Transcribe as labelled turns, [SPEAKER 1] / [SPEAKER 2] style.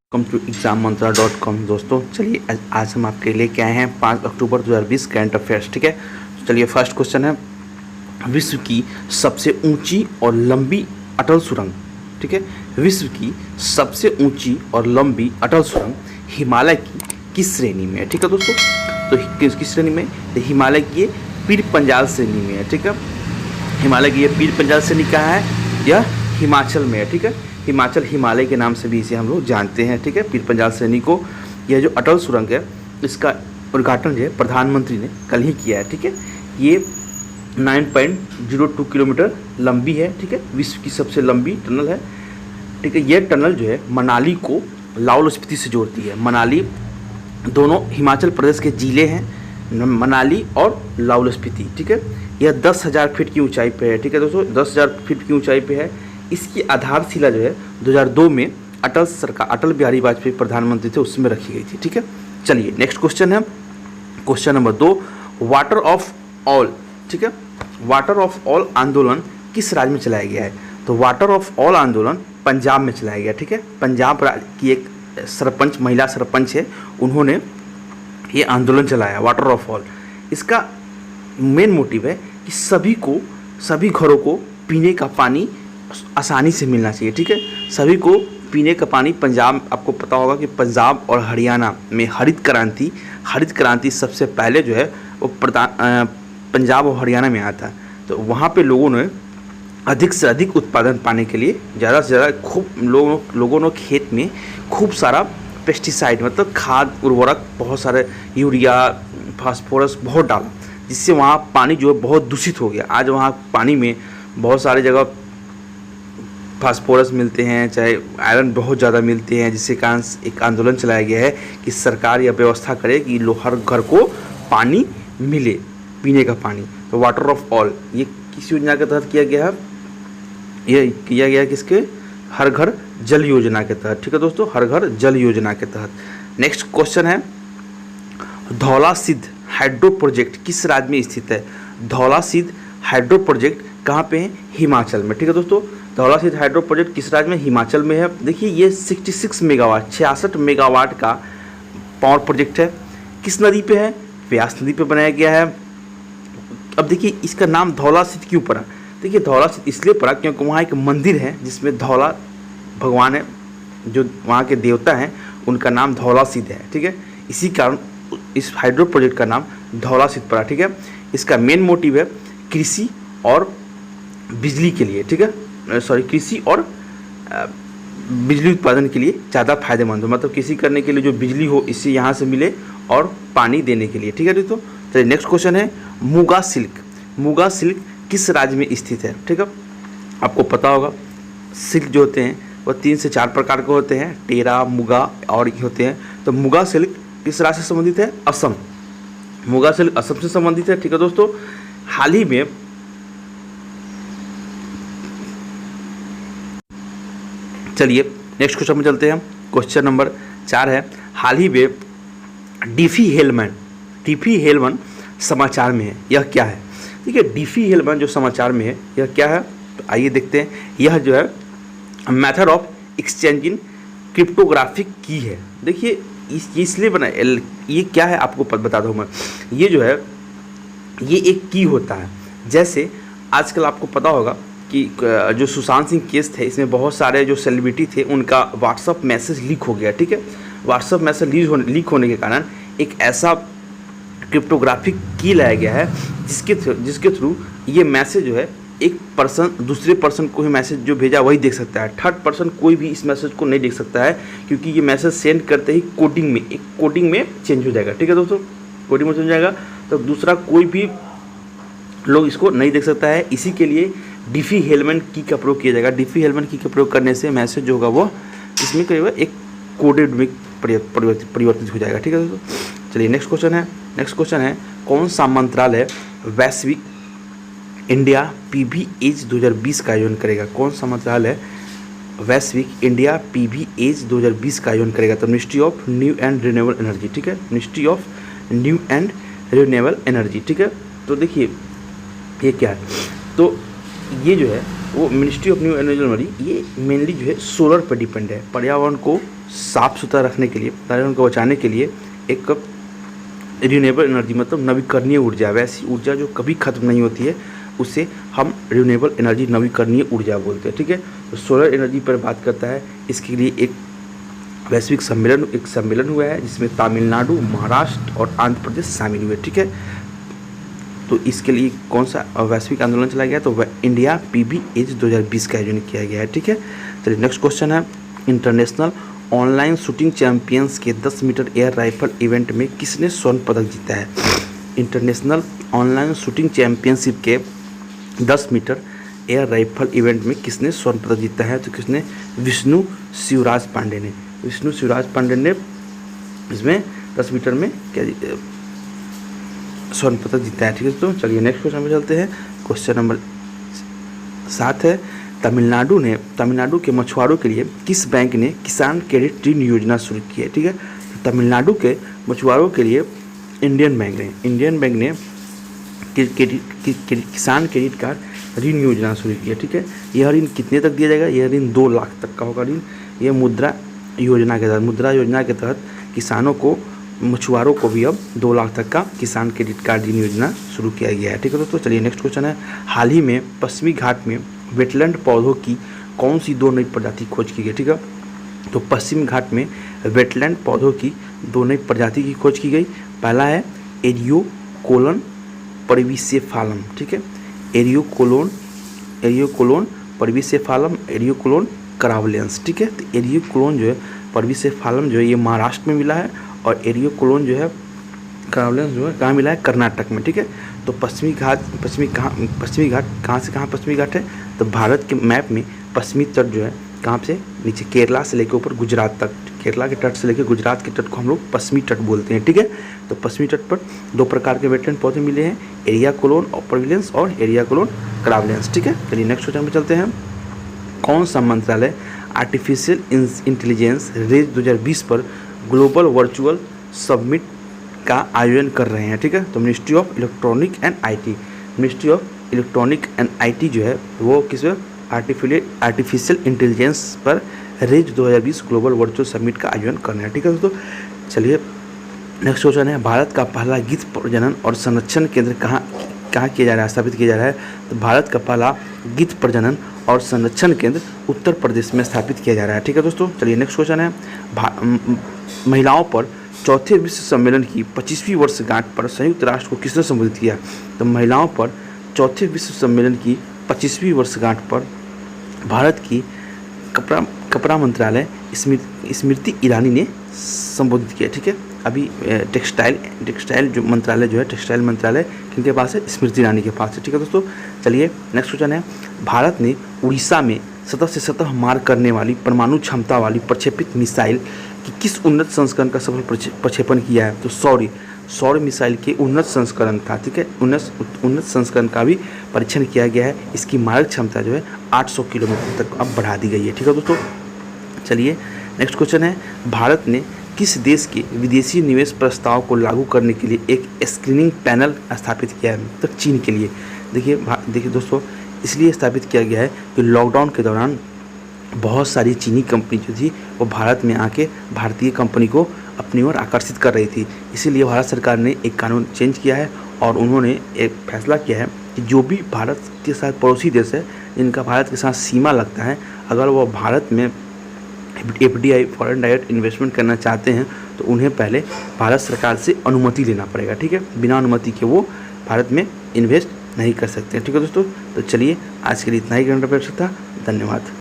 [SPEAKER 1] Welcome to exammantra.com। दोस्तों चलिए आज हम आपके लिए क्या हैं 5 अक्टूबर 2020 करंट अफेयर्स। ठीक है, तो चलिए फर्स्ट क्वेश्चन है, विश्व की सबसे ऊंची और लंबी अटल सुरंग। ठीक है, विश्व की सबसे ऊंची और लंबी अटल सुरंग हिमालय की किस श्रेणी में है। ठीक है दोस्तों, तो किस श्रेणी में, तो हिमालय की ये पीर पंजाल श्रेणी में है। ठीक है, हिमालय की ये पीर पंजाल श्रेणी कहाँ है, यह हिमाचल में है। ठीक है, हिमाचल हिमालय के नाम से भी इसे हम लोग जानते हैं। ठीक है, पीर पंजाल श्रेणी को, यह जो अटल सुरंग है इसका उद्घाटन जो है प्रधानमंत्री ने कल ही किया है। ठीक है, ये 9.02 किलोमीटर लंबी है। ठीक है, विश्व की सबसे लंबी टनल है। ठीक है, यह टनल जो है मनाली को लाहौल स्पीति से जोड़ती है। मनाली दोनों हिमाचल प्रदेश के जिले हैं, मनाली और लाहौल स्पीति। ठीक है, यह 10,000 फीट की ऊंचाई पे है। ठीक है दोस्तों, 10,000 फीट की ऊंचाई पे है। इसकी आधारशिला जो है 2002 में अटल बिहारी वाजपेयी प्रधानमंत्री थे उसमें रखी गई थी। ठीक है, चलिए नेक्स्ट क्वेश्चन है, question number 2, water of all. ठीक है, वाटर ऑफ ऑल आंदोलन किस राज्य में चलाया गया है, तो वाटर ऑफ ऑल आंदोलन पंजाब में चलाया गया। ठीक है, पंजाब की एक सरपंच, महिला सरपंच है, उन्होंने ये आंदोलन चलाया वाटर ऑफ ऑल। इसका मेन मोटिव है कि सभी घरों को पीने का पानी आसानी से मिलना चाहिए। ठीक है, सभी को पीने का पानी, पंजाब, आपको पता होगा कि पंजाब और हरियाणा में हरित क्रांति सबसे पहले जो है वो पंजाब और हरियाणा में आया था। तो वहाँ पे लोगों ने अधिक से अधिक उत्पादन पाने के लिए ज़्यादा से ज़्यादा खूब लोगों ने खेत में खूब सारा पेस्टिसाइड, मतलब खाद, उर्वरक, बहुत सारे यूरिया, फास्फोरस बहुत डाला, जिससे वहाँ पानी जो है बहुत दूषित हो गया। आज वहाँ पानी में बहुत सारे जगह फास्फोरस मिलते हैं, चाहे आयरन बहुत ज़्यादा मिलते हैं, जिसके कारण एक आंदोलन चलाया गया है कि सरकार यह व्यवस्था करे कि हर घर को पानी मिले, पीने का पानी। तो वाटर ऑफ ऑल ये किस योजना के तहत किया गया है, ये किया गया किसके, हर घर जल योजना के तहत। ठीक है दोस्तों, हर घर जल योजना के तहत। नेक्स्ट क्वेश्चन है, धौला सिद्ध हाइड्रो प्रोजेक्ट किस राज्य में स्थित है। धौला सिद्ध हाइड्रो प्रोजेक्ट कहाँ पे है, हिमाचल में। ठीक है दोस्तों, धौला सिद्ध हाइड्रो प्रोजेक्ट किस राज्य में, हिमाचल में है। देखिए ये 66 मेगावाट का पावर प्रोजेक्ट है। किस नदी पे है, व्यास नदी पे बनाया गया है। अब देखिए इसका नाम धौला सिद्ध क्यों पड़ा, देखिए धौला सिद्ध इसलिए पड़ा क्योंकि वहाँ एक मंदिर है जिसमें धौला भगवान है, जो वहाँ के देवता हैं, उनका नाम धौला सिद्ध है। ठीक है, इसी कारण इस हाइड्रो प्रोजेक्ट का नाम धौला सिद्ध पड़ा। ठीक है, इसका मेन मोटिव है कृषि और बिजली के लिए। ठीक है, कृषि और बिजली उत्पादन के लिए ज़्यादा फायदेमंद हो, मतलब कृषि करने के लिए जो बिजली हो इससे यहाँ से मिले, और पानी देने के लिए। ठीक है दोस्तों, चलिए नेक्स्ट क्वेश्चन है, मुगा सिल्क किस राज्य में स्थित है। ठीक है, आपको पता होगा सिल्क जो होते हैं वो 3 से 4 प्रकार के होते हैं, टेरा, मुगा और ये होते हैं। तो मुगा सिल्क किस राज्य से संबंधित है, असम। मुगा सिल्क असम से संबंधित है। ठीक है दोस्तों, हाल ही में चलिए नेक्स्ट क्वेश्चन में चलते हैं, क्वेश्चन नंबर 4 है, हाल ही में डिफी हेलमन समाचार में है, यह क्या है। ठीक है, डिफी हेलमन जो समाचार में है यह क्या है, तो आइए देखते हैं। यह जो है मेथड ऑफ एक्सचेंजिंग क्रिप्टोग्राफिक की है। देखिए इसलिए बना, ये क्या है आपको बता दूँ मैं, ये जो है ये एक की होता है। जैसे आजकल आपको पता होगा कि जो सुशांत सिंह केस थे, इसमें बहुत सारे जो सेलिब्रिटी थे उनका व्हाट्सअप मैसेज लीक हो गया। ठीक है, व्हाट्सअप मैसेज लीक होने के कारण एक ऐसा क्रिप्टोग्राफिक की लाया गया है जिसके थ्रू ये मैसेज जो है एक पर्सन दूसरे पर्सन को ही मैसेज जो भेजा वही देख सकता है, थर्ड पर्सन कोई भी इस मैसेज को नहीं देख सकता है, क्योंकि ये मैसेज सेंड करते ही कोडिंग में चेंज हो जाएगा। ठीक है दोस्तों, कोडिंग में चेंज हो जाएगा, तो दूसरा कोई भी लोग इसको नहीं देख सकता है। इसी के लिए डिफी हेलमन की का प्रयोग किया जाएगा। डिफी हेलमन की का प्रयोग करने से मैसेज जो होगा वो इसमें करीब एक कोडेड में परिवर्तित हो जाएगा। ठीक है दोस्तों, चलिए नेक्स्ट क्वेश्चन है, कौन सा मंत्रालय वैश्विक इंडिया पीवी एज 2020 का आयोजन करेगा। कौन सा मंत्रालय वैश्विक इंडिया पीवी एज 2020 का आयोजन करेगा, तो ministry of new and renewable energy. ठीक है, ministry of new and renewable energy, ठीक है। तो देखिए ये क्या है, तो ये जो है वो मिनिस्ट्री ऑफ न्यू एनर्जी, ये मेनली जो है सोलर पर डिपेंड है। पर्यावरण को साफ सुथरा रखने के लिए, पर्यावरण को बचाने के लिए एक रिन्यूएबल एनर्जी मतलब नवीकरणीय ऊर्जा, वैसी ऊर्जा जो कभी खत्म नहीं होती है, उसे हम रिन्यूएबल एनर्जी नवीकरणीय ऊर्जा बोलते हैं, ठीक है। तो सोलर एनर्जी पर बात करता है, इसके लिए एक वैश्विक सम्मेलन हुआ है जिसमें तमिलनाडु, महाराष्ट्र और आंध्र प्रदेश शामिल हुए, ठीक है। तो इसके लिए कौन सा वैश्विक आंदोलन चलाया गया, तो वह इंडिया PBAge 2020 का आयोजन किया गया है, ठीक है। चलिए नेक्स्ट क्वेश्चन है, इंटरनेशनल ऑनलाइन शूटिंग चैंपियंस के 10 मीटर एयर राइफल इवेंट में किसने स्वर्ण पदक जीता है। इंटरनेशनल ऑनलाइन शूटिंग चैंपियनशिप के 10 मीटर एयर राइफल इवेंट में किसने स्वर्ण पदक जीता है, तो किसने, विष्णु शिवराज पांडे ने। विष्णु शिवराज पांडे ने इसमें 10 मीटर में क्या स्वर्ण पदक जीता है, ठीक है। तो चलिए नेक्स्ट क्वेश्चन पे चलते हैं। क्वेश्चन नंबर 7 है, तमिलनाडु के मछुआरों के लिए किस बैंक ने किसान क्रेडिट ऋण योजना शुरू की है, ठीक है। तमिलनाडु के मछुआरों के लिए इंडियन बैंक ने किसान क्रेडिट कार्ड ऋण योजना शुरू की है, ठीक है। यह ऋण कितने तक दिया जाएगा, यह ऋण 2 लाख तक का होगा ऋण। यह मुद्रा योजना के तहत किसानों को, मछुआरों को भी अब 2 लाख तक का किसान क्रेडिट कार्ड ऋण योजना शुरू किया गया है, ठीक है दोस्तों। चलिए नेक्स्ट क्वेश्चन है, हाल ही में पश्चिमी घाट में वेटलैंड पौधों की कौन सी 2 नई प्रजाति खोज की गई, ठीक है। तो पश्चिमी घाट में वेटलैंड पौधों की 2 नई प्रजाति की खोज की गई। पहला है एरियोकोलन परविसेफालम, ठीक है, एरियोकोलोन परविसेफालम, एरियोकोलोन करावलेंस, ठीक है। तो एरियोकोलोन जो है परविसेफालम जो है ये महाराष्ट्र में मिला है, और एरियोकोलोन जो है करावलेंस जो है कहाँ मिला है, कर्नाटक में, ठीक है। तो पश्चिमी घाट कहाँ से कहाँ पश्चिमी घाट है, तो भारत के मैप में पश्चिमी तट जो है कहाँ से, नीचे केरला से लेकर ऊपर गुजरात तक, केरला के तट से लेकर गुजरात के तट को हम लोग पश्चिमी तट बोलते हैं, ठीक है। तो पश्चिमी तट पर 2 प्रकार के वेटलैंड पौधे मिले हैं, एरियोकोलोन परविलेंस और एरियोकोलोन करावलेंस, ठीक है। चलिए नेक्स्ट क्वेश्चन पे चलते हैं। कौन सा मंत्रालय आर्टिफिशियल इंटेलिजेंस रेज 2020 पर ग्लोबल वर्चुअल समिट का आयोजन कर रहे हैं, ठीक है। तो ministry of electronic and IT जो है वो किस आर्टिफिशियल इंटेलिजेंस पर रेज 2020 ग्लोबल वर्चुअल समिट का आयोजन कर रहे हैं, ठीक है दोस्तों। चलिए नेक्स्ट क्वेश्चन है, भारत का पहला गिद्ध प्रजनन और संरक्षण केंद्र कहाँ किया जा रहा है, स्थापित किया जा रहा है। तो भारत का पहला गिद्ध प्रजनन और संरक्षण केंद्र उत्तर प्रदेश में स्थापित किया जा रहा है, ठीक है दोस्तों। चलिए नेक्स्ट क्वेश्चन है, महिलाओं पर चौथे विश्व सम्मेलन की 25वीं वर्षगांठ पर संयुक्त राष्ट्र को किसने संबोधित किया। तो महिलाओं पर चौथे विश्व सम्मेलन की 25वीं वर्षगांठ पर भारत की कपड़ा मंत्रालय स्मृति ईरानी ने संबोधित किया, ठीक है। अभी टेक्सटाइल जो मंत्रालय जो है, टेक्सटाइल मंत्रालय किनके पास है, स्मृति ईरानी के पास है, ठीक है दोस्तों। चलिए नेक्स्ट क्वेश्चन है, भारत ने उड़ीसा में सतह से सतह मार करने वाली परमाणु क्षमता वाली प्रक्षेपित मिसाइल की किस उन्नत संस्करण का सफल प्रक्षेपण किया है। तो सौर मिसाइल के उन्नत संस्करण था, ठीक है, उन्नत संस्करण का भी परीक्षण किया गया है। इसकी मारक क्षमता जो है 800 किलोमीटर तक अब बढ़ा दी गई है, ठीक है दोस्तों। चलिए नेक्स्ट क्वेश्चन है, भारत ने किस देश के विदेशी निवेश प्रस्ताव को लागू करने के लिए एक स्क्रीनिंग पैनल स्थापित किया है। तो चीन के लिए देखिए दोस्तों, इसलिए स्थापित किया गया है कि लॉकडाउन के दौरान बहुत सारी चीनी कंपनी जो थी वो भारत में आके भारतीय कंपनी को अपनी ओर आकर्षित कर रही थी। इसीलिए भारत सरकार ने एक कानून चेंज किया है और उन्होंने एक फैसला किया है कि जो भी भारत के साथ पड़ोसी देश है जिनका भारत के साथ सीमा लगता है, अगर वो भारत में FDI फॉरेन डायरेक्ट इन्वेस्टमेंट करना चाहते हैं तो उन्हें पहले भारत सरकार से अनुमति लेना पड़ेगा, ठीक है। बिना अनुमति के वो भारत में इन्वेस्ट नहीं कर सकते, ठीक है दोस्तों। तो चलिए आज के लिए इतना ही करंट अफेयर्स था, धन्यवाद।